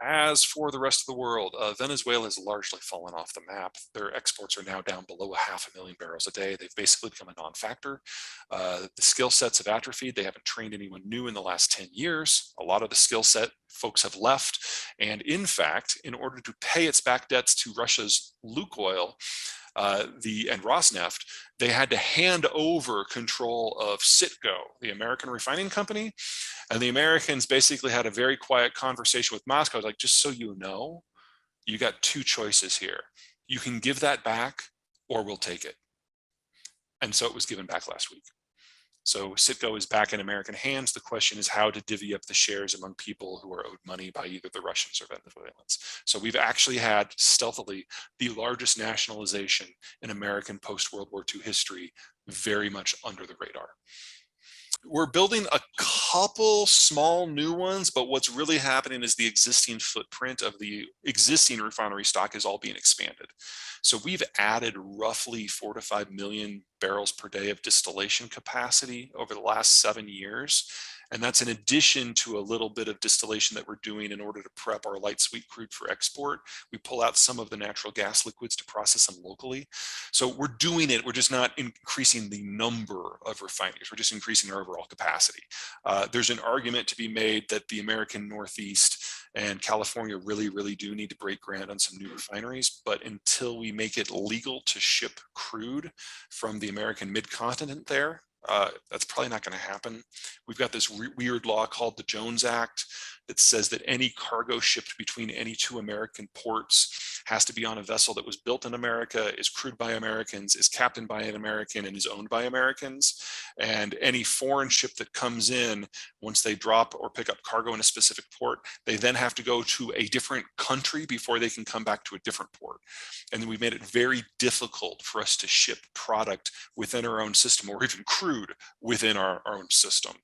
As for the rest of the world, Venezuela has largely fallen off the map. Their exports are now down below 500,000 barrels a day. They've basically become a non-factor. The skill sets have atrophied. They haven't trained anyone new in the last 10 years. A lot of the skill set folks have left. And in fact, in order to pay its back debts to Russia's Lukoil, and Rosneft, they had to hand over control of Citgo, the American refining company. And the Americans basically had a very quiet conversation with Moscow. Like, just so you know, you got two choices here. You can give that back or we'll take it. And so it was given back last week. So Citgo is back in American hands. The question is how to divvy up the shares among people who are owed money by either the Russians or Venezuelans. So we've actually had stealthily the largest nationalization in American post-World War II history, very much under the radar. We're building a couple small new ones, but what's really happening is the existing footprint of the existing refinery stock is all being expanded. So we've added roughly 4 to 5 million barrels per day of distillation capacity over the last 7 years. And that's in addition to a little bit of distillation that we're doing in order to prep our light sweet crude for export. We pull out some of the natural gas liquids to process them locally. So we're doing it, we're just not increasing the number of refineries, we're just increasing our overall capacity. There's an argument to be made that the American Northeast and California really do need to break ground on some new refineries, but until we make it legal to ship crude from the American mid-continent there, that's probably not going to happen. We've got this weird law called the Jones Act that says that any cargo shipped between any two American ports has to be on a vessel that was built in America, is crewed by Americans, is captained by an American, and is owned by Americans. And any foreign ship that comes in, once they drop or pick up cargo in a specific port, they then have to go to a different country before they can come back to a different port. And then we made it very difficult for us to ship product within our own system, or even crude within our own system.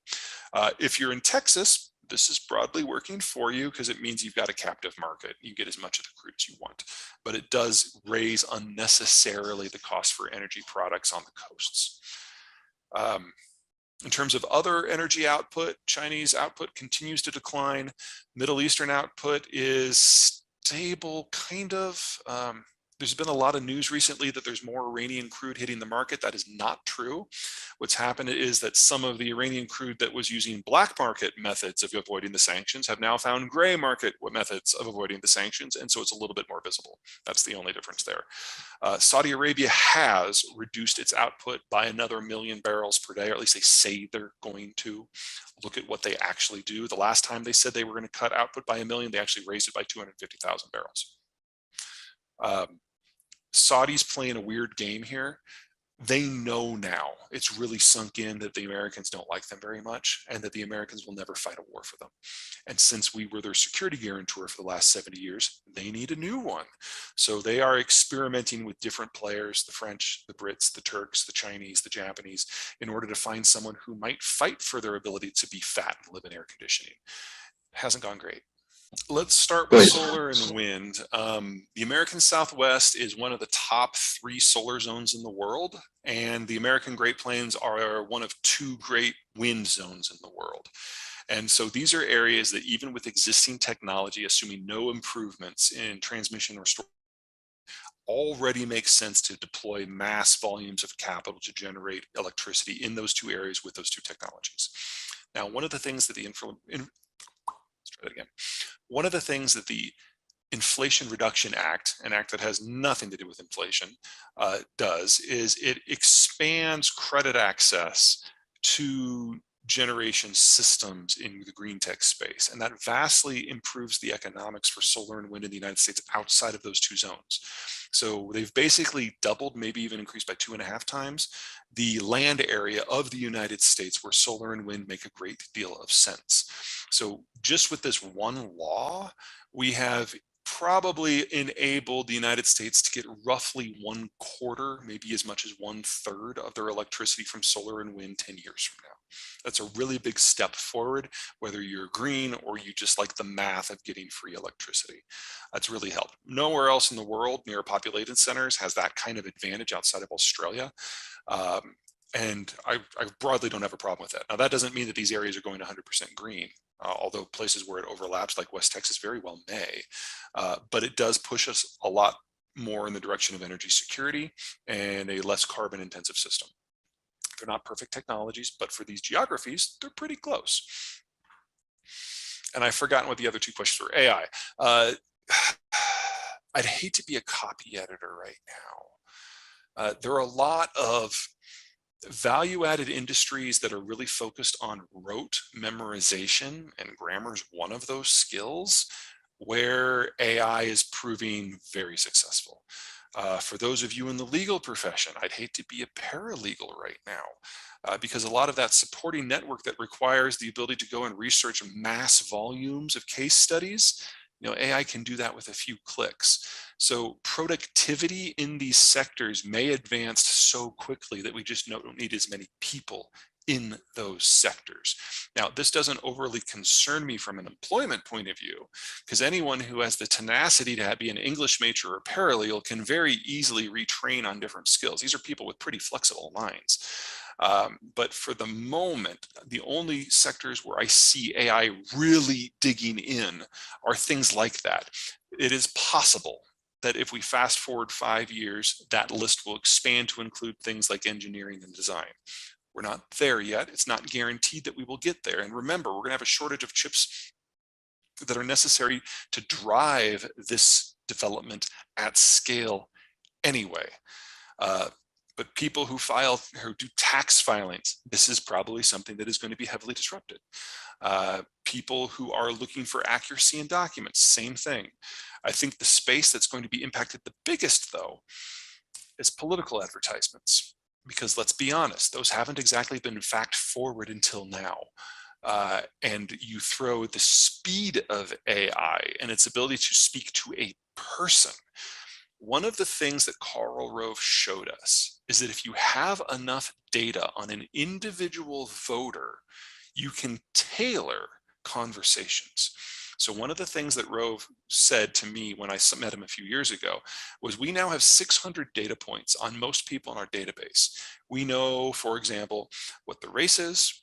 If you're in Texas, this is broadly working for you because it means you've got a captive market. You get as much of the crude as you want, but it does raise unnecessarily the cost for energy products on the coasts. In terms of other energy output, Chinese output continues to decline. Middle Eastern output is stable, kind of. There's been a lot of news recently that there's more Iranian crude hitting the market. That is not true. What's happened is that some of the Iranian crude that was using black market methods of avoiding the sanctions have now found gray market methods of avoiding the sanctions, and so it's a little bit more visible. That's the only difference there. Saudi Arabia has reduced its output by another 1 million barrels per day, or at least they say they're going to. Look at what they actually do. The last time they said they were going to cut output by 1 million, they actually raised it by 250,000 barrels. Saudi's playing a weird game here. They know now, it's really sunk in that the Americans don't like them very much and that the Americans will never fight a war for them. And since we were their security guarantor for the last 70 years, they need a new one. So they are experimenting with different players, the French, the Brits, the Turks, the Chinese, the Japanese, in order to find someone who might fight for their ability to be fat and live in air conditioning. It hasn't gone great. Let's start with solar and wind. The American Southwest is one of the top 3 solar zones in the world, and the American Great Plains are one of 2 great wind zones in the world. And so these are areas that even with existing technology, assuming no improvements in transmission or storage, already makes sense to deploy mass volumes of capital to generate electricity in those 2 areas with those 2 technologies. Now, one of the things that the One of the things that the Inflation Reduction Act, an act that has nothing to do with inflation, does is it expands credit access to generation systems in the green tech space. And that vastly improves the economics for solar and wind in the United States outside of those 2 zones. So they've basically doubled, maybe even increased by 2.5 times the land area of the United States where solar and wind make a great deal of sense. So just with this one law, we have probably enabled the United States to get roughly 1/4, maybe as much as 1/3 of their electricity from solar and wind 10 years from now. That's a really big step forward, whether you're green or you just like the math of getting free electricity. That's really helped. Nowhere else in the world near populated centers has that kind of advantage outside of Australia. And I broadly don't have a problem with that. Now, that doesn't mean that these areas are going 100% green, although places where it overlaps, like West Texas, very well may. But it does push us a lot more in the direction of energy security and a less carbon intensive system. They're not perfect technologies, but for these geographies, they're pretty close. And I've forgotten what the other two questions were. AI. I'd hate to be a copy editor right now. There are a lot of value-added industries that are really focused on rote memorization, and grammar is one of those skills where AI is proving very successful. For those of you in the legal profession, I'd hate to be a paralegal right now because a lot of that supporting network that requires the ability to go and research mass volumes of case studies, AI can do that with a few clicks. So productivity in these sectors may advance so quickly that we just don't need as many people in those sectors. Now, this doesn't overly concern me from an employment point of view, because anyone who has the tenacity to be an English major or paralegal can very easily retrain on different skills. These are people with pretty flexible minds. But for the moment, the only sectors where I see AI really digging in are things like that. It is possible that if we fast forward 5 years, that list will expand to include things like engineering and design. We're not there yet. It's not guaranteed that we will get there. And remember, we're going to have a shortage of chips that are necessary to drive this development at scale anyway. But people who do tax filings, this is probably something that is going to be heavily disrupted. People who are looking for accuracy in documents, same thing. I think the space that's going to be impacted the biggest, though, is political advertisements. Because let's be honest, those haven't exactly been fact forward until now. And you throw the speed of AI and its ability to speak to a person. One of the things that Karl Rove showed us is that if you have enough data on an individual voter, you can tailor conversations. So one of the things that Rove said to me when I met him a few years ago was, we now have 600 data points on most people in our database. We know, for example, what the race is,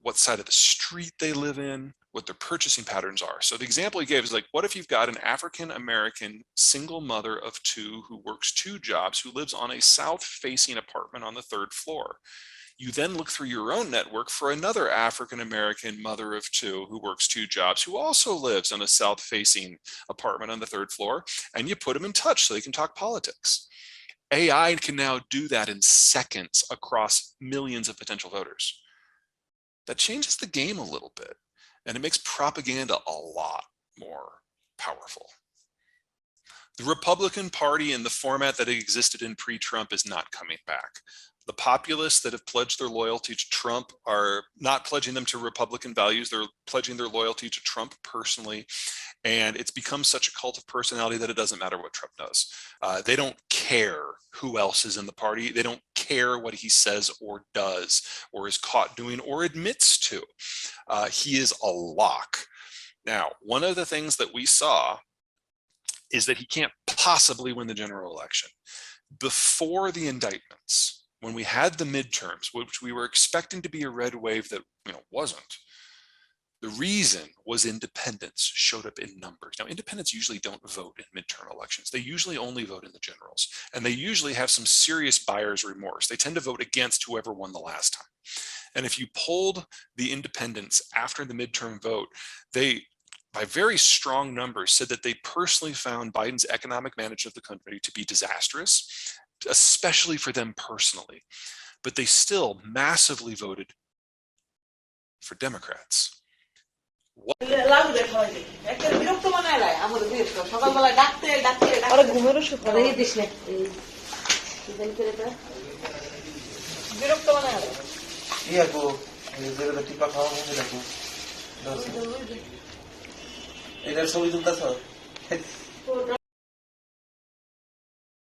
what side of the street they live in, what their purchasing patterns are. So the example he gave is like, what if you've got an African-American single mother of 2 who works 2 jobs, who lives on a south-facing apartment on the 3rd floor? You then look through your own network for another African-American mother of 2 who works 2 jobs, who also lives on a south-facing apartment on the 3rd floor, and you put them in touch so they can talk politics. AI can now do that in seconds across millions of potential voters. That changes the game a little bit, and it makes propaganda a lot more powerful. The Republican Party in the format that existed in pre-Trump is not coming back. The populists that have pledged their loyalty to Trump are not pledging them to Republican values. They're pledging their loyalty to Trump personally. And it's become such a cult of personality that it doesn't matter what Trump does. They don't care who else is in the party. They don't care what he says or does or is caught doing or admits to. He is a lock. Now, one of the things that we saw is that he can't possibly win the general election. Before the indictments, when we had the midterms, which we were expecting to be a red wave that wasn't, the reason was independents showed up in numbers. Now, independents usually don't vote in midterm elections. They usually only vote in the generals, and they usually have some serious buyer's remorse. They tend to vote against whoever won the last time. And if you polled the independents after the midterm vote, they, by very strong numbers, said that they personally found Biden's economic management of the country to be disastrous, especially for them personally. But they still massively voted for Democrats.